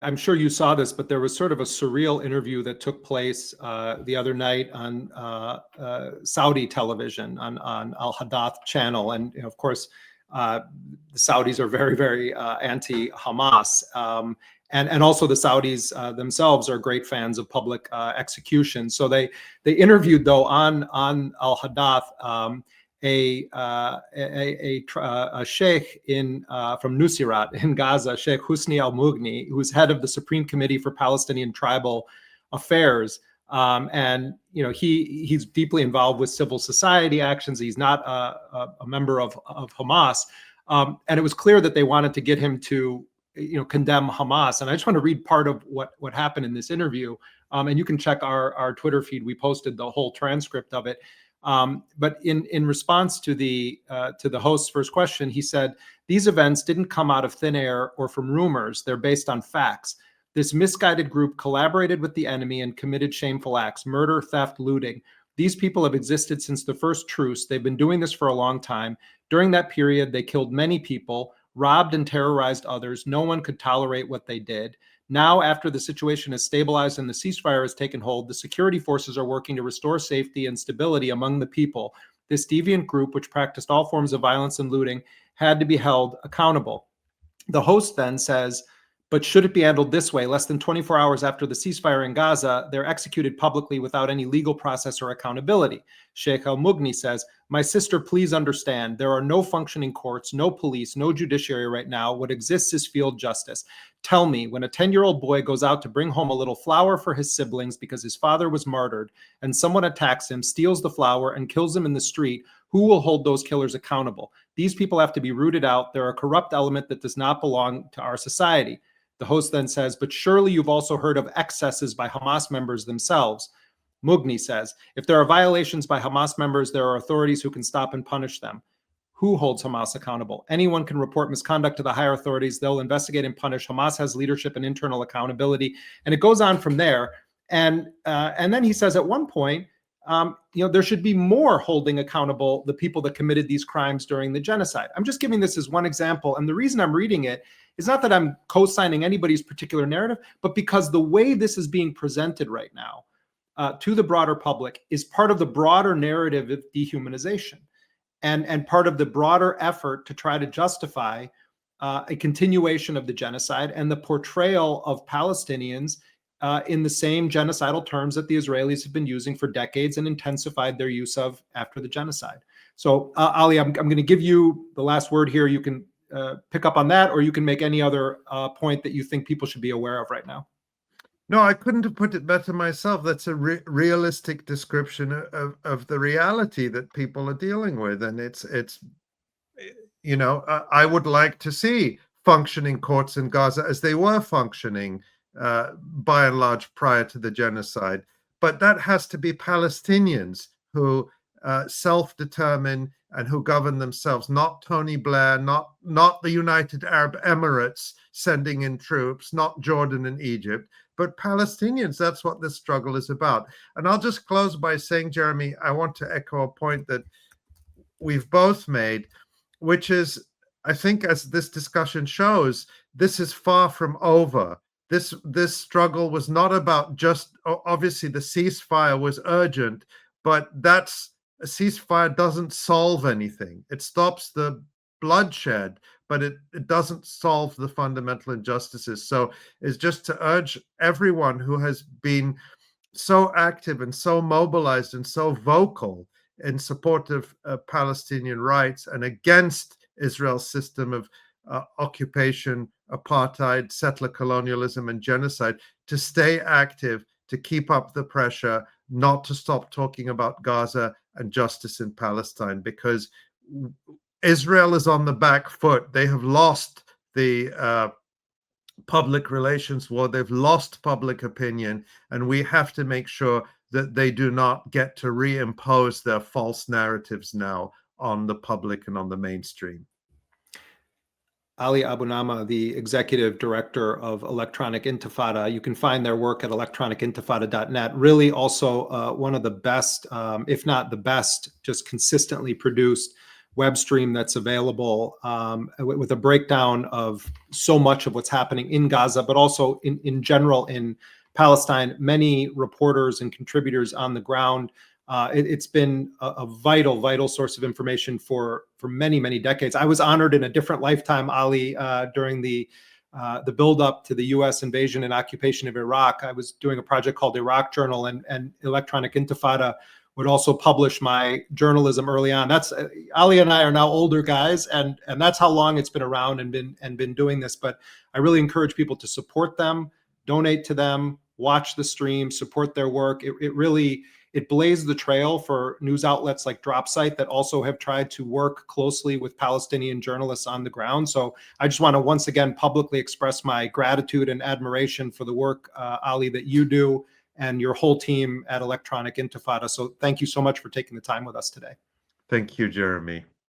I'm sure you saw this, but there was sort of a surreal interview that took place the other night on Saudi television on Al-Hadath channel. And of course, the Saudis are very, very anti-Hamas. And also the Saudis themselves are great fans of public execution. So they interviewed, though, on Al-Hadath, a sheikh from Nuseirat in Gaza, Sheikh Husni al-Mughni, who's head of the Supreme Committee for Palestinian Tribal Affairs. And he's deeply involved with civil society actions. He's not a member of Hamas. And it was clear that they wanted to get him to condemn Hamas. And I just want to read part of what happened in this interview. And you can check our Twitter feed. We posted the whole transcript of it. But in response to the host's first question, he said, "These events didn't come out of thin air or from rumors. They're based on facts. This misguided group collaborated with the enemy and committed shameful acts, murder, theft, looting. These people have existed since the first truce. They've been doing this for a long time. During that period, they killed many people, robbed and terrorized others. No one could tolerate what they did. Now, after the situation has stabilized and the ceasefire has taken hold, the security forces are working to restore safety and stability among the people. This deviant group, which practiced all forms of violence and looting, had to be held accountable." The host then says, "But should it be handled this way? Less than 24 hours after the ceasefire in Gaza, they're executed publicly without any legal process or accountability." Sheikh al-Mughni says, "My sister, please understand, there are no functioning courts, no police, no judiciary right now. What exists is field justice. Tell me, when a 10-year-old boy goes out to bring home a little flour for his siblings because his father was martyred, and someone attacks him, steals the flour, and kills him in the street, who will hold those killers accountable? These people have to be rooted out. They're a corrupt element that does not belong to our society." The host then says, "But surely you've also heard of excesses by Hamas members themselves." Mughni says, "If there are violations by Hamas members, there are authorities who can stop and punish them." Who holds Hamas accountable? Anyone can report misconduct to the higher authorities. They'll investigate and punish. Hamas has leadership and internal accountability. And it goes on from there. And then he says at one point, there should be more holding accountable the people that committed these crimes during the genocide. I'm just giving this as one example. And the reason I'm reading it is not that I'm co-signing anybody's particular narrative, but because the way this is being presented right now to the broader public is part of the broader narrative of dehumanization and part of the broader effort to try to justify a continuation of the genocide and the portrayal of Palestinians in the same genocidal terms that the Israelis have been using for decades and intensified their use of after the genocide. So, Ali, I'm going to give you the last word here. You can pick up on that, or you can make any other point that you think people should be aware of right now. No, I couldn't have put it better myself. That's a realistic description of the reality that people are dealing with. And it's I would like to see functioning courts in Gaza as they were functioning by and large prior to the genocide. But that has to be Palestinians who self-determine and who govern themselves, not Tony Blair, not the United Arab Emirates sending in troops, not Jordan and Egypt, but Palestinians. That's what this struggle is about. And I'll just close by saying, Jeremy, I want to echo a point that we've both made, which is, I think as this discussion shows, this is far from over. This struggle was not about just, obviously the ceasefire was urgent, but a ceasefire doesn't solve anything. It stops the bloodshed, but it doesn't solve the fundamental injustices. So it's just to urge everyone who has been so active and so mobilized and so vocal in support of Palestinian rights and against Israel's system of occupation, apartheid, settler colonialism, and genocide, to stay active, to keep up the pressure, not to stop talking about Gaza and justice in Palestine, because Israel is on the back foot. They have lost the public relations war. They've lost public opinion, and we have to make sure that they do not get to reimpose their false narratives now on the public and on the mainstream. Ali Abunimah, the executive director of Electronic Intifada. You can find their work at electronicintifada.net. Really also one of the best, if not the best, just consistently produced web stream that's available with a breakdown of so much of what's happening in Gaza, but also in general in Palestine. Many reporters and contributors on the ground. It's been a vital source of information for many decades. I was honored in a different lifetime, Ali, during the build-up to the U.S. invasion and occupation of Iraq. I was doing a project called Iraq Journal, and Electronic Intifada would also publish my journalism early on. That's Ali and I are now older guys, and that's how long it's been around and been doing this. But I really encourage people to support them, donate to them, watch the stream, support their work. It blazed the trail for news outlets like Dropsite that also have tried to work closely with Palestinian journalists on the ground. So I just want to once again publicly express my gratitude and admiration for the work, Ali, that you do and your whole team at Electronic Intifada. So thank you so much for taking the time with us today. Thank you, Jeremy.